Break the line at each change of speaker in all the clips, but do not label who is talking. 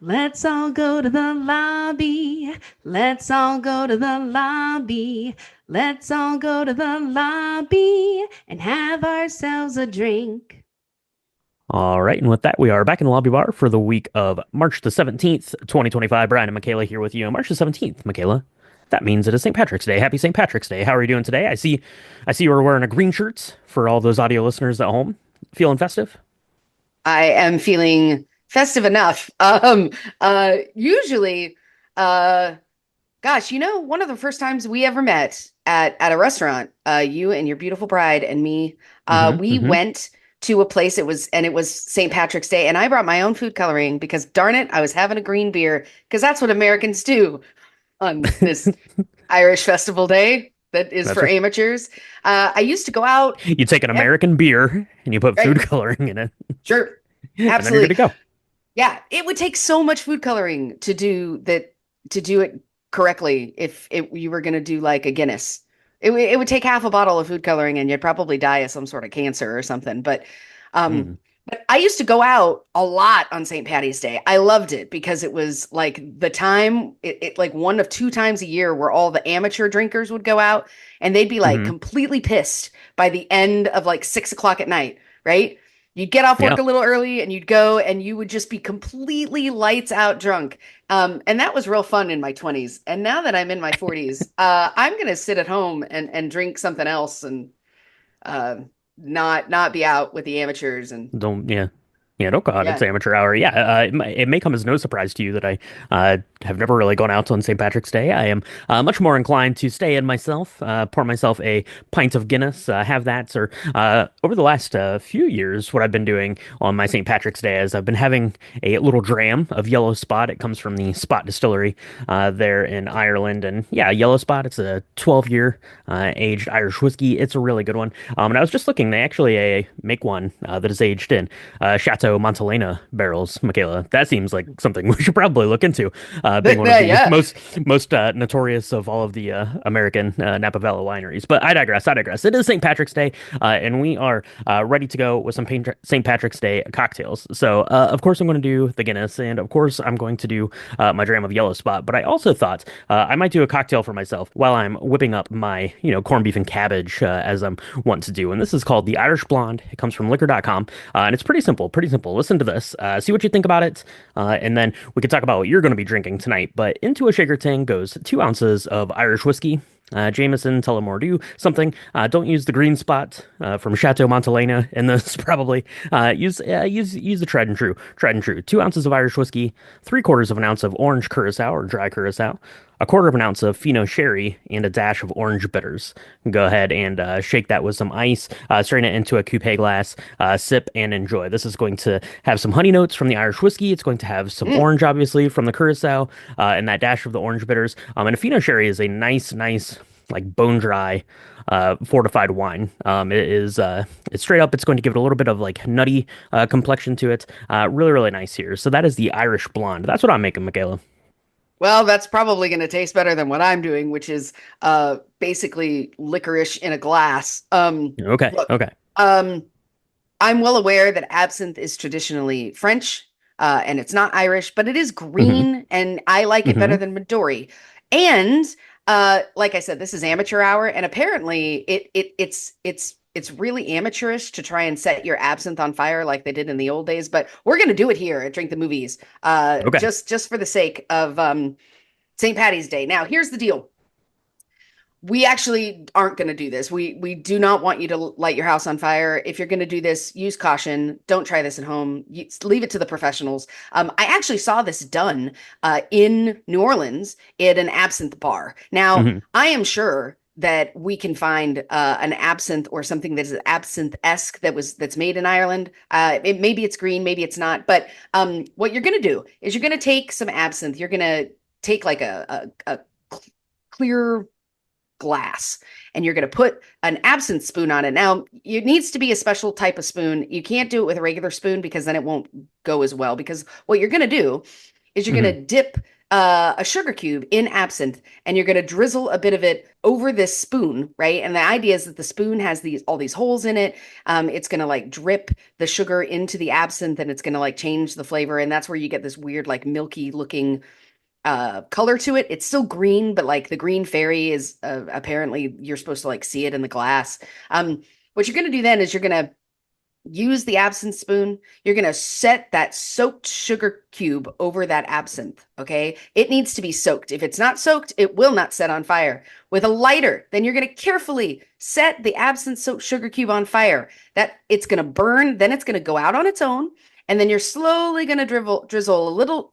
Let's all go to the lobby. Let's all go to the lobby. Let's all go to the lobby and have ourselves a drink.
All right, and with that, we are back in the lobby bar for the week of March the 17th, 2025. Brian and Michaela here with you. March the 17th, Michaela. That means it is St. Patrick's Day. Happy St. Patrick's Day. How are you doing today? I see you were wearing a green shirt for all those audio listeners at home. Feeling festive?
I am feeling festive enough. Usually, uh, one of the first times we ever met at a restaurant, you and your beautiful bride and me, we
Mm-hmm.
went to a place. It was St. Patrick's Day, and I brought my own food coloring because darn it, I was having a green beer because that's what Americans do on this Irish festival day that is
That's
for
right.
amateurs. I used to go out.
You take an
ev-
American beer and you put
right,
food coloring in it,
sure,
and then you're good
absolutely.
to go.
Yeah, it would take so much food coloring to do that, to do it correctly. If you were going to do like a Guinness, it would take half a bottle of food coloring, and you'd probably die of some sort of cancer or something. Um,
Mm.
but I used to go out a lot on St. Patty's Day. I loved it because it was like the time, it like one of two times a year where all the amateur drinkers would go out, and they'd be like
Mm-hmm.
completely pissed by the end of like 6 o'clock at night, right? You'd get off work
Yeah.
a little early and you'd go and you would just be completely lights out drunk. And that was real fun in my 20s. And now that I'm in my 40s, I'm gonna sit at home and drink something else and uh, not be out with the amateurs and
Don't, yeah. Yeah, don't go out. It's
yeah.
amateur hour. Yeah, it may come as no surprise to you that I have never really gone out on St. Patrick's Day. I am much more inclined to stay in myself, pour myself a pint of Guinness, have that. Or over the last few years, what I've been doing on my St. Patrick's Day is I've been having a little dram of Yellow Spot. It comes from the Spot Distillery there in Ireland, and yeah, Yellow Spot. It's a 12-year aged Irish whiskey. It's a really good one. And I was just looking. They actually make one that is aged in Chateau Montelena barrels, Michaela. That seems like something we should probably look into, being one of the
Yeah.
most notorious of all of the American Napa Valley wineries. But I digress. I digress. It is St. Patrick's Day, and we are ready to go with some St. Patrick's Day cocktails. So, of course, I'm going to do the Guinness, and of course, I'm going to do my dram of Yellow Spot. But I also thought I might do a cocktail for myself while I'm whipping up my, corned beef and cabbage, as I'm wont to do. And this is called the Irish Blonde. It comes from liquor.com, and it's pretty simple. Pretty simple. Listen to this. See what you think about it, and then we can talk about what you're going to be drinking tonight. But into a shaker tin goes 2 ounces of Irish whiskey. Jameson, Tullamore Dew, something. Don't use the green spot from Chateau Montelena in this. Probably use the tried and true. 2 ounces of Irish whiskey, 3/4 of an ounce of orange curacao or dry curacao, a quarter of an ounce of Fino sherry, and a dash of orange bitters. Go ahead and shake that with some ice. Strain it into a coupe glass. Sip and enjoy. This is going to have some honey notes from the Irish whiskey. It's going to have some
Mm.
orange, obviously, from the curacao, and that dash of the orange bitters. And a Fino sherry is a nice, like bone dry, fortified wine. It's straight up. It's going to give it a little bit of like nutty complexion to it. Really nice here. So that is the Irish Blonde. That's what I'm making, Michaela.
Well, that's probably going to taste better than what I'm doing, which is basically licorice in a glass.
Okay,
Look,
okay.
um, I'm well aware that absinthe is traditionally French, and it's not Irish, but it is
hmm
green, and I like it better
hmm
than Midori. And like I said, this is amateur hour, and apparently it's really amateurish to try and set your absinthe on fire like they did in the old days. But we're gonna do it here at Drink the Movies,
Okay.
just for the sake of St. Patty's Day. Now, here's the deal: we actually aren't going to do this. We do not want you to light your house on fire. If you're going to do this, use caution. Don't try this at home. Leave it to the professionals. I actually saw this done in New Orleans at an absinthe bar. Now,
hmm
I am sure that we can find an absinthe or something that is absinthe-esque that's made in Ireland. Maybe it's green, maybe it's not. But what you're going to do is you're going to take some absinthe. You're going to take like a clear glass and you're going to put an absinthe spoon on it. Now, it needs to be a special type of spoon. You can't do it with a regular spoon because then it won't go as well. Because what you're going to do is you're going
hmm
to dip a sugar cube in absinthe, and you're going to drizzle a bit of it over this spoon, right? And the idea is that the spoon has these all these holes in it. It's going to like drip the sugar into the absinthe, and it's going to like change the flavor, and that's where you get this weird like milky looking color to it. It's still green, but like the green fairy is apparently you're supposed to like see it in the glass. What you're going to do then is you're going to use the absinthe spoon. You're going to set that soaked sugar cube over that absinthe. Okay. It needs to be soaked. If it's not soaked, it will not set on fire. With a lighter, then you're going to carefully set the absinthe soaked sugar cube on fire. That it's going to burn, then it's going to go out on its own. And then you're slowly going to drizzle a little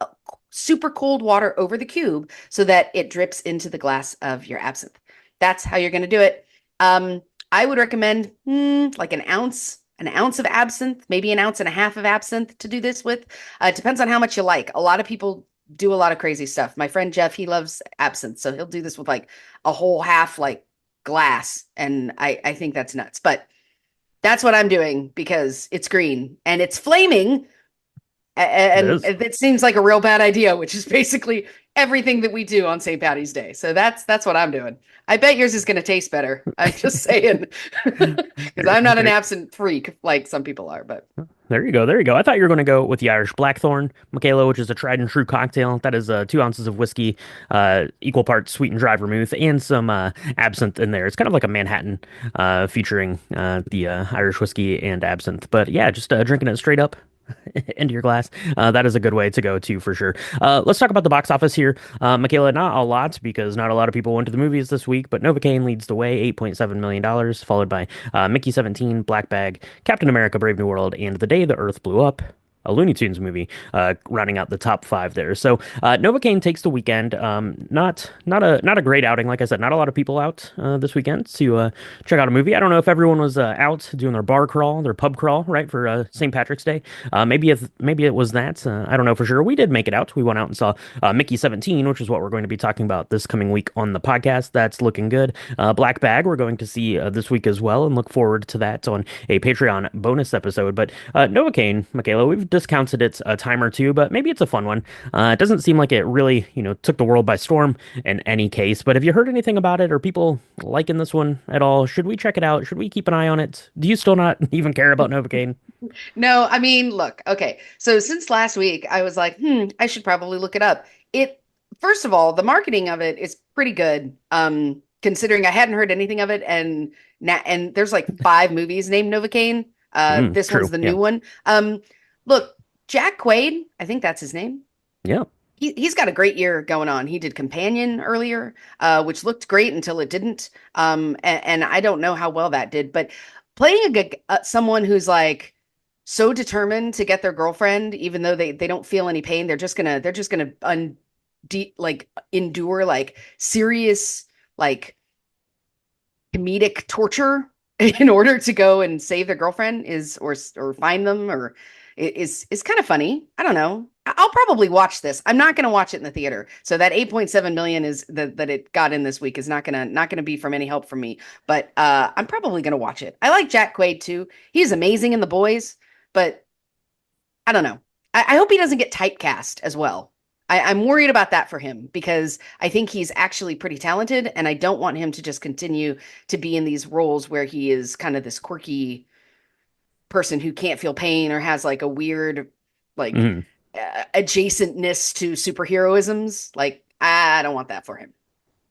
super cold water over the cube so that it drips into the glass of your absinthe. That's how you're going to do it. I would recommend like an ounce of absinthe, maybe an ounce and a half of absinthe to do this with. It depends on how much you like. A lot of people do a lot of crazy stuff. My friend Jeff, he loves absinthe, so he'll do this with like a whole half like glass, and I think that's nuts. But that's what I'm doing because it's green and it's flaming,
It
and
is.
it seems like a real bad idea, which is basically everything that we do on St. Patty's Day. So that's what I'm doing. I bet yours is going to taste better. I'm just saying, because
There,
I'm not an
there,
absinthe freak like some people are. But
there you go. There you go. I thought you were going to go with the Irish Blackthorn, Michaela, which is a tried and true cocktail. That is 2 ounces of whiskey, equal parts sweet and dry vermouth, and some absinthe in there. It's kind of like a Manhattan featuring the Irish whiskey and absinthe. But yeah, just drinking it straight up into your glass. That is a good way to go to for sure. Let's talk about the box office here. Michaela, not a lot because not a lot of people went to the movies this week, but Novocaine leads the way, $8.7 million, followed by Mickey 17, Black Bag, Captain America, Brave New World, and The Day the Earth Blew Up. A Looney Tunes movie, rounding out the top five there. So Novocaine takes the weekend. Not a great outing, like I said. Not a lot of people out this weekend to check out a movie. I don't know if everyone was out doing their bar crawl, their pub crawl, right for St. Patrick's Day. Maybe it was that. I don't know for sure. We did make it out. We went out and saw Mickey 17, which is what we're going to be talking about this coming week on the podcast. That's looking good. Black Bag we're going to see this week as well, and look forward to that on a Patreon bonus episode. But Novocaine, Michaela, we've discounted it a time or two, but maybe it's a fun one. It doesn't seem like it really, took the world by storm in any case. But have you heard anything about it? Or people liking this one at all? Should we check it out? Should we keep an eye on it? Do you still not even care about Novocaine?
no, I mean, look, okay. So since last week, I was like, I should probably look it up. It First of all, the marketing of it is pretty good. Considering I hadn't heard anything of it, and there's like five movies named Novocaine. This one's
True.
the
Yeah.
new one. Look, Jack Quaid, I think that's his name.
Yeah.
He's got a great year going on. He did Companion earlier, which looked great until it didn't. And I don't know how well that did, but playing someone who's like so determined to get their girlfriend, even though they don't feel any pain, they're just gonna like endure like serious like comedic torture in order to go and save their girlfriend or find them or is kind of funny. I don't know. I'll probably watch this. I'm not going to watch it in the theater. So that 8.7 million is that it got in this week is not going to be from any help from me, but I'm probably going to watch it. I like Jack Quaid too. He's amazing in The Boys, but I don't know. I hope he doesn't get typecast as well. I'm worried about that for him because I think he's actually pretty talented, and I don't want him to just continue to be in these roles where he is kind of this quirky person who can't feel pain or has like a weird like
Mhm.
adjacentness to superheroisms. Like I don't want that for him.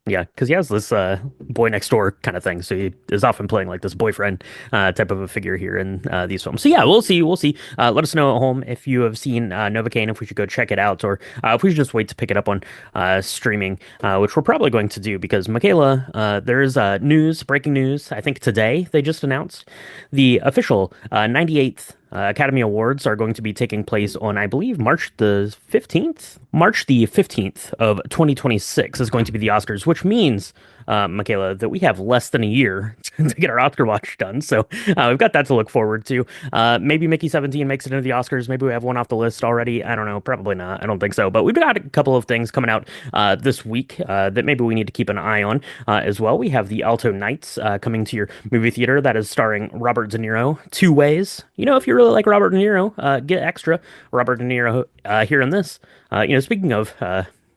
Yeah, because he has this boy next door kind of thing. So he is often playing like this boyfriend type of a figure here in these films. So yeah, we'll see. We'll see. Let us know at home if you have seen Novocaine, if we should go check it out, or if we should just wait to pick it up on streaming, which we're probably going to do because Michaela, there's breaking news. I think today they just announced the official 98th Academy Awards are going to be taking place on, I believe, March the 15th. March the 15th of 2026 is going to be the Oscars, which means, Michaela, that we have less than a year to get our Oscar watch done. So we've got that to look forward to. Maybe Mickey 17 makes it into the Oscars. Maybe we have one off the list already. I don't know. Probably not. I don't think so. But we've got a couple of things coming out this week that maybe we need to keep an eye on as well. We have the Alto Nights coming to your movie theater that is starring Robert De Niro two ways. If you really like Robert De Niro, get extra Robert De Niro here in this. Speaking of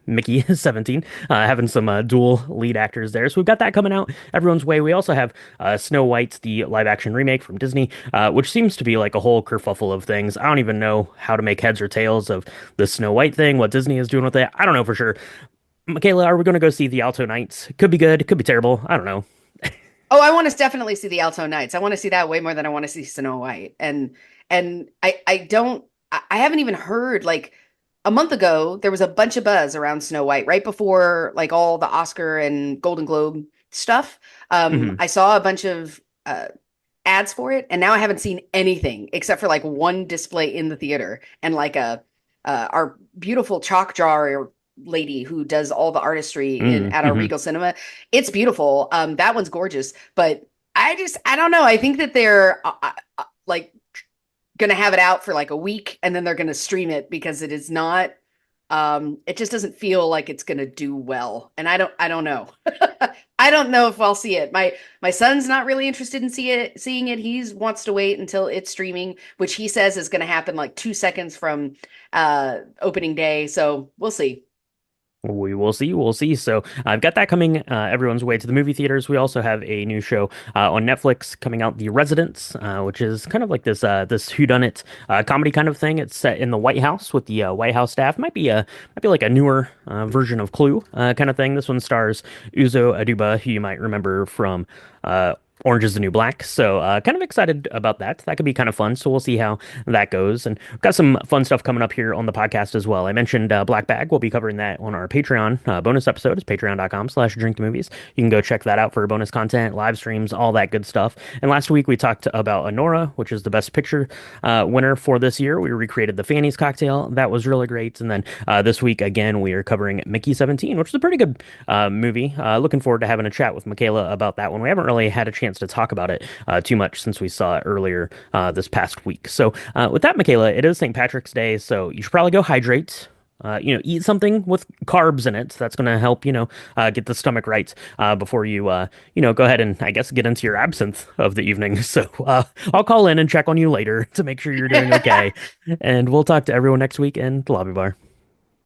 Mickey 17, having some dual lead actors there. So we've got that coming out everyone's way. We also have Snow White, the live action remake from Disney, which seems to be like a whole kerfuffle of things. I don't even know how to make heads or tails of the Snow White thing, what Disney is doing with it. I don't know for sure. Michaela, are we going to go see the Alto Knights? Could be good, could be terrible. I don't know.
Oh, I want to definitely see the Alto Nights. I want to see that way more than I want to see Snow White. And I don't I haven't even heard like a month ago there was a bunch of buzz around Snow White right before like all the Oscar and Golden Globe stuff.
Hmm.
I saw a bunch of ads for it, and now I haven't seen anything except for like one display in the theater and like a our beautiful chalk jar lady who does all the artistry in at our
Mm-hmm.
Regal Cinema. It's beautiful. That one's gorgeous, but I don't know. I think that they're like gonna have it out for like a week and then they're gonna stream it because it is not. It just doesn't feel like it's gonna do well, and I don't know. I don't know if I'll see it. My son's not really interested in seeing it. He wants to wait until it's streaming, which he says is going to happen like 2 seconds from opening day. So we'll see.
We will see. We'll see. So I've got that coming everyone's way to the movie theaters. We also have a new show on Netflix coming out, The Residents, which is kind of like this whodunit comedy kind of thing. It's set in the White House with the White House staff. Might be like a newer version of Clue kind of thing. This one stars Uzo Aduba, who you might remember from Orange is the New Black. So kind of excited about that. That could be kind of fun. So we'll see how that goes. And we've got some fun stuff coming up here on the podcast as well. I mentioned Black Bag. We'll be covering that on our Patreon bonus episode. It's patreon.com/drinkthemovies. You can go check that out for bonus content, live streams, all that good stuff. And last week we talked about Honora, which is the best picture winner for this year. We recreated the Fanny's cocktail. That was really great. And then this week, again, we are covering Mickey 17, which is a pretty good movie. Looking forward to having a chat with Michaela about that one. We haven't really had a chance to talk about it too much since we saw it earlier this past week. So, with that, Michaela, it is St. Patrick's Day, so you should probably go hydrate. Eat something with carbs in it. That's going to help, get the stomach right before you, go ahead and I guess get into your absinthe of the evening. So I'll call in and check on you later to make sure you're doing okay. And we'll talk to everyone next week in the lobby bar.